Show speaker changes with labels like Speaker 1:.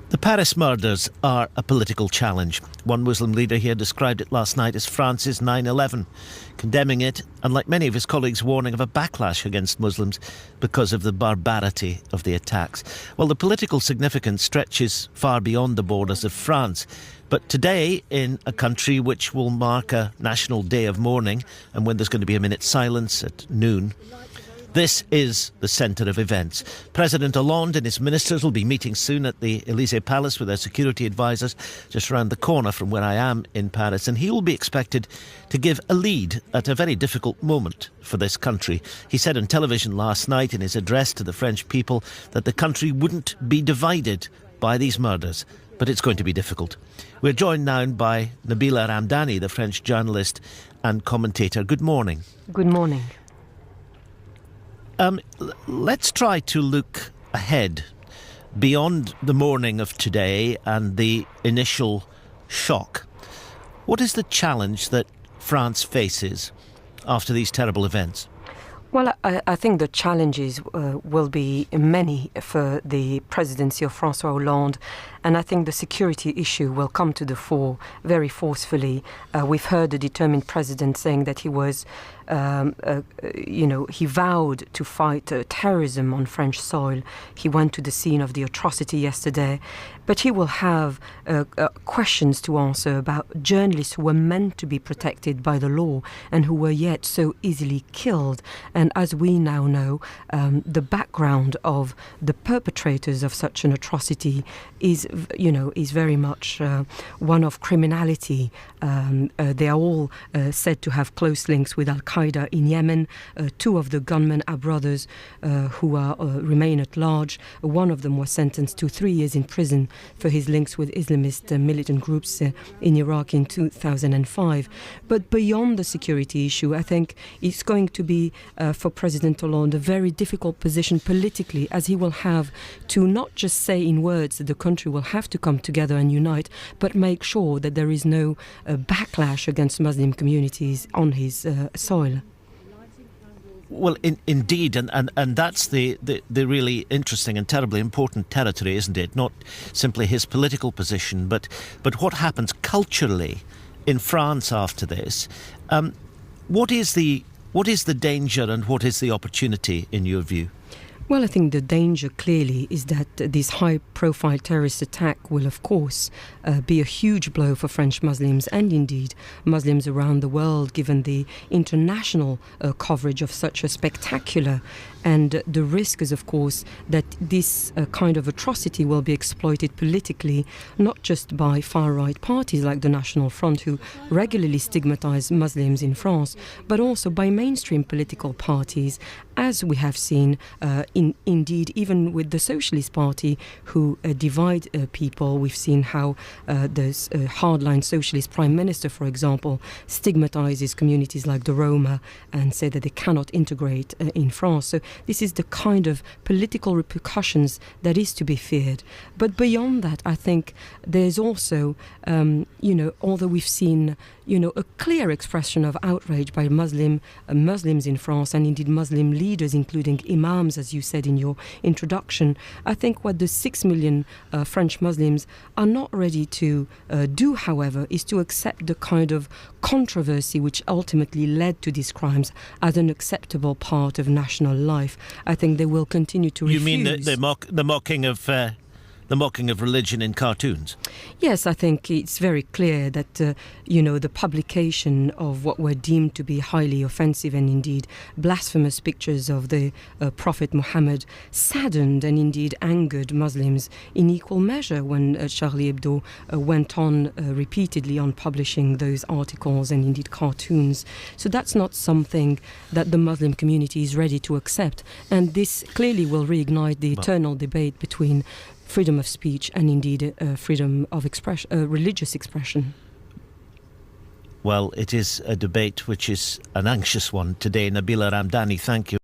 Speaker 1: The Paris murders are a political challenge. One Muslim leader here described it last night as France's 9/11, condemning it, and like many of his colleagues, warning of a backlash against Muslims because of the barbarity of the attacks. Well, the political significance stretches far beyond the borders of France. But today, in a country which will mark a national day of mourning, and when there's going to be a minute's silence at noon, this is the centre of events. President Hollande and his ministers will be meeting soon at the Élysée Palace with their security advisers just around the corner from where I am in Paris, and he will be expected to give a lead at a very difficult moment for this country. He said on television last night in his address to the French people that the country wouldn't be divided by these murders, but it's going to be difficult. We're joined now by Nabila Ramdani, the French journalist and commentator. Good morning.
Speaker 2: Good morning.
Speaker 1: Let's try to look ahead beyond the morning of today and the initial shock. What is the challenge that France faces after these terrible events?
Speaker 2: Well, I think the challenges will be many for the presidency of François Hollande, and I think the security issue will come to the fore very forcefully. We've heard the determined president saying that he was, he vowed to fight terrorism on French soil. He went to the scene of the atrocity yesterday, but he will have questions to answer about journalists who were meant to be protected by the law and who were yet so easily killed. And as we now know, the background of the perpetrators of such an atrocity is very much one of criminality. They are all said to have close links with Al-Qaeda in Yemen. Two of the gunmen are brothers who remain at large. One of them was sentenced to 3 years in prison for his links with Islamist militant groups in Iraq in 2005. But beyond the security issue, I think it's going to be for President Hollande a very difficult position politically, as he will have to not just say in words that the country will have to come together and unite, but make sure that there is no backlash against Muslim communities on his soil.
Speaker 1: Well, indeed, and that's the really interesting and terribly important territory, isn't it? Not simply his political position, but what happens culturally in France after this. What is the danger and what is the opportunity in your view?
Speaker 2: Well, I think the danger clearly is that this high-profile terrorist attack will, of course, be a huge blow for French Muslims and indeed Muslims around the world, given the international coverage of such a spectacular. And the risk is, of course, that this kind of atrocity will be exploited politically, not just by far-right parties like the National Front, who regularly stigmatize Muslims in France, but also by mainstream political parties, as we have seen indeed even with the Socialist Party, who divide people. We've seen how the hardline socialist prime minister, for example, stigmatizes communities like the Roma and say that they cannot integrate in France. So this is the kind of political repercussions that is to be feared. But beyond that, I think there's also, although we've seen, a clear expression of outrage by Muslims in France and indeed Muslim leaders, including imams, as you said in your introduction, I think what the 6 million French Muslims are not ready to do, however, is to accept the kind of controversy which ultimately led to these crimes as an acceptable part of national life. I think they will continue to refuse.
Speaker 1: You mean the mocking of religion in cartoons?
Speaker 2: Yes, I think it's very clear that, the publication of what were deemed to be highly offensive and indeed blasphemous pictures of the Prophet Muhammad saddened and indeed angered Muslims in equal measure when Charlie Hebdo went on repeatedly on publishing those articles and indeed cartoons. So that's not something that the Muslim community is ready to accept. And this clearly will reignite the eternal debate between freedom of speech and indeed freedom of religious expression.
Speaker 1: Well, it is a debate which is an anxious one today. Nabila Ramdani, thank you.